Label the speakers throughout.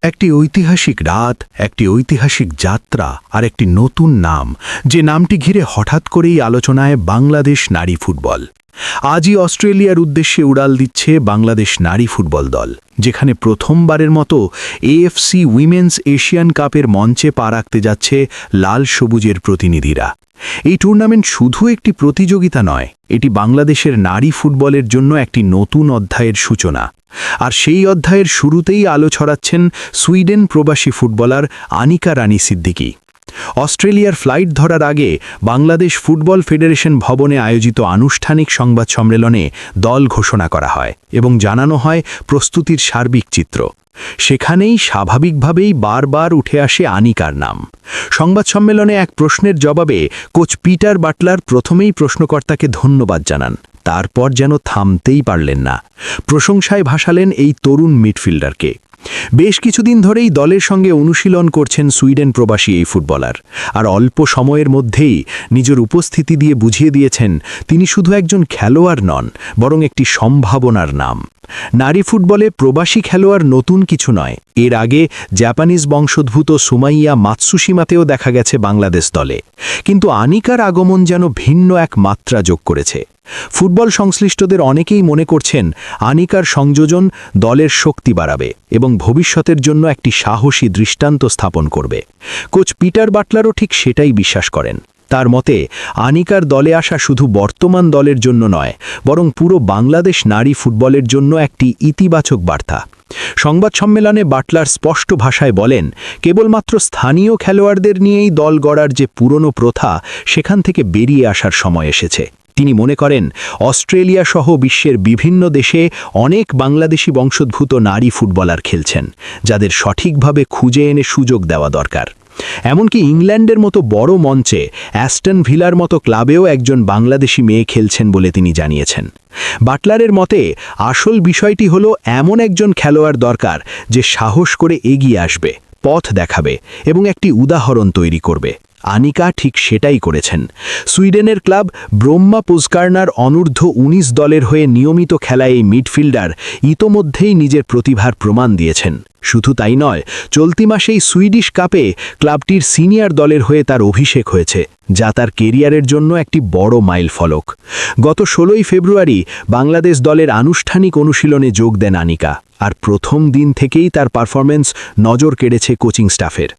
Speaker 1: একটি ঐতিহাসিক রাত, একটি ঐতিহাসিক যাত্রা আর একটি নতুন নাম, যে নামটি ঘিরে হঠাৎ করেই আলোচনায় বাংলাদেশ নারী ফুটবল। আজই অস্ট্রেলিয়ার উদ্দেশ্যে উড়াল দিচ্ছে বাংলাদেশ নারী ফুটবল দল, যেখানে প্রথমবারের মতো এএফসি উইমেন্স এশিয়ান কাপের মঞ্চে পা রাখতে যাচ্ছে লাল সবুজের প্রতিনিধিরা। এই টুর্নামেন্ট শুধু একটি প্রতিযোগিতা নয়, এটি বাংলাদেশের নারী ফুটবলের জন্য একটি নতুন অধ্যায়ের সূচনা। আর সেই অধ্যায়ের শুরুতেই আলো ছড়াচ্ছেন সুইডেন প্রবাসী ফুটবলার আনিকা রানী সিদ্দিকী। অস্ট্রেলিয়ার ফ্লাইট ধরার আগে বাংলাদেশ ফুটবল ফেডারেশন ভবনে আয়োজিত আনুষ্ঠানিক সংবাদ সম্মেলনে দল ঘোষণা করা হয় এবং জানানো হয় প্রস্তুতির সার্বিক চিত্র। সেখানেই স্বাভাবিকভাবেই বারবার উঠে আসে আনিকার নাম। সংবাদ সম্মেলনে এক প্রশ্নের জবাবে কোচ পিটার বাটলার প্রথমেই প্রশ্নকর্তাকে ধন্যবাদ জানান, তারপর যেন থামতেই পারলেন না। প্রশংসায় ভাসালেন এই তরুণ মিডফিল্ডারকে। বেশ কিছুদিন ধরেই দলের সঙ্গে অনুশীলন করছেন সুইডেন প্রবাসী এই ফুটবলার, আর অল্প সময়ের মধ্যেই নিজের উপস্থিতি দিয়ে বুঝিয়ে দিয়েছেন তিনি শুধু একজন খেলোয়াড় নন, বরং একটি সম্ভাবনার নাম। নারী ফুটবলে প্রবাসী খেলোয়াড় নতুন কিছু নয়। এর আগে জাপানিজ বংশোদ্ভূত সুমাইয়া মাতসুশিমাতেও দেখা গেছে বাংলাদেশ দলে, কিন্তু আনিকার আগমন যেন ভিন্ন এক মাত্রা যোগ করেছে। ফুটবল সংশ্লিষ্টদের অনেকেই মনে করছেন আনিকার সংযোজন দলের শক্তি বাড়াবে এবং ভবিষ্যতের জন্য একটি সাহসী দৃষ্টান্ত স্থাপন করবে। কোচ পিটার বাটলারও ঠিক সেটাই বিশ্বাস করেন। তার মতে আনিকার দলে আসা শুধু বর্তমান দলের জন্য নয়, বরং পুরো বাংলাদেশ নারী ফুটবলের জন্য একটি ইতিবাচক বার্তা। সংবাদ সম্মেলনে বাটলার স্পষ্ট ভাষায় বলেন, কেবলমাত্র স্থানীয় খেলোয়াড়দের নিয়েই দল গড়ার যে পুরনো প্রথা, সেখান থেকে বেরিয়ে আসার সময় এসেছে। তিনি মনে করেন অস্ট্রেলিয়া সহ বিশ্বের বিভিন্ন দেশে অনেক বাংলাদেশি বংশোদ্ভূত নারী ফুটবলার খেলছেন, যাদের সঠিকভাবে খুঁজে এনে সুযোগ দেওয়া দরকার। এমনকি ইংল্যান্ডের মতো বড় মঞ্চে অ্যাস্টন ভিলার মতো ক্লাবেও একজন বাংলাদেশি মেয়ে খেলছেন বলে তিনি জানিয়েছেন। বাটলারের মতে আসল বিষয়টি হলো এমন একজন খেলোয়াড় দরকার যে সাহস করে এগিয়ে আসবে, পথ দেখাবে এবং একটি উদাহরণ তৈরি করবে। আনিকা ঠিক সেটাই করেছেন। সুইডেনের ক্লাব ব্রহ্মা পুজকার্নার অনূর্ধ্ব ১৯ দলের হয়ে নিয়মিত খেলায় এই মিডফিল্ডার ইতোমধ্যেই নিজের প্রতিভার প্রমাণ দিয়েছেন। শুধু তাই নয়, চলতি মাসেই সুইডিশ কাপে ক্লাবটির সিনিয়র দলের হয়ে তার অভিষেক হয়েছে, যা তার কেরিয়ারের জন্য একটি বড় মাইলফলক। গত ১৬ই ফেব্রুয়ারি বাংলাদেশ দলের আনুষ্ঠানিক অনুশীলনে যোগ দেন আনিকা, আর প্রথম দিন থেকেই তার পারফরম্যান্স নজর কেড়েছে কোচিং স্টাফের।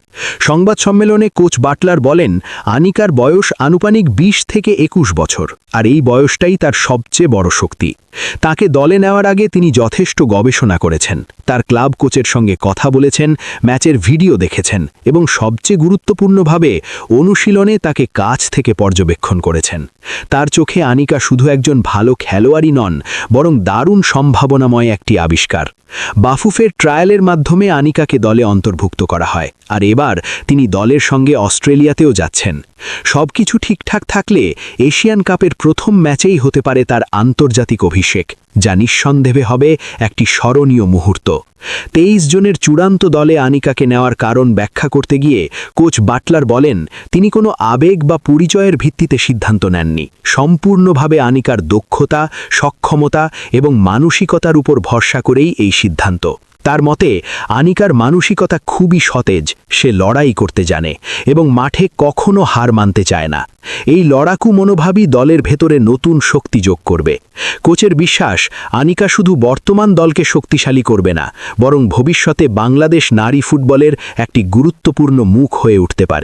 Speaker 1: সংবাদ সম্মেলনে কোচ বাটলার বলেন, আনিকার বয়স আনুপানিক ২০ থেকে ২১ বছর, আর এই বয়সটাই তার সবচেয়ে বড় শক্তি। তাকে দলে নেওয়ার আগে তিনি যথেষ্ট গবেষণা করেছেন, তার ক্লাব কোচের সঙ্গে কথা বলেছেন, ম্যাচের ভিডিও দেখেছেন এবং সবচেয়ে গুরুত্বপূর্ণভাবে অনুশীলনে তাকে কাছ থেকে পর্যবেক্ষণ করেছেন। তার চোখে আনিকা শুধু একজন ভালো খেলোয়াড়ই নন, বরং দারুণ সম্ভাবনাময় একটি আবিষ্কার। বাফুফের ট্রায়ালের মাধ্যমে আনিকাকে দলে অন্তর্ভুক্ত করা হয়, আর এবার তিনি দলের সঙ্গে অস্ট্রেলিয়াতেও যাচ্ছেন। সবকিছু ঠিকঠাক থাকলে এশিয়ান কাপের প্রথম ম্যাচেই হতে পারে তার আন্তর্জাতিক অভিষেক, যা নিঃসন্দেহে হবে একটি স্মরণীয় মুহূর্ত। ২৩ জনের চূড়ান্ত দলে আনিকাকে নেওয়ার কারণ ব্যাখ্যা করতে গিয়ে কোচ বাটলার বলেন, তিনি কোনো আবেগ বা পরিচয়ের ভিত্তিতে সিদ্ধান্ত নেননি। সম্পূর্ণভাবে আনিকার দক্ষতা, সক্ষমতা এবং মানসিকতার উপর ভরসা করেই এই সিদ্ধান্ত। তার মতে আনিকার মানসিকতা খুবই সতেজ, সে লড়াই করতে জানে এবং মাঠে কখনো হার মানতে চায় না। এই লড়াকু মনোভাবই দলের ভেতরে নতুন শক্তি যোগ করবে। কোচের বিশ্বাস, আনিকা শুধু বর্তমান দলকে শক্তিশালী করবে না, বরং ভবিষ্যতে বাংলাদেশ নারী ফুটবলের একটি গুরুত্বপূর্ণ মুখ হয়ে উঠতে পারে।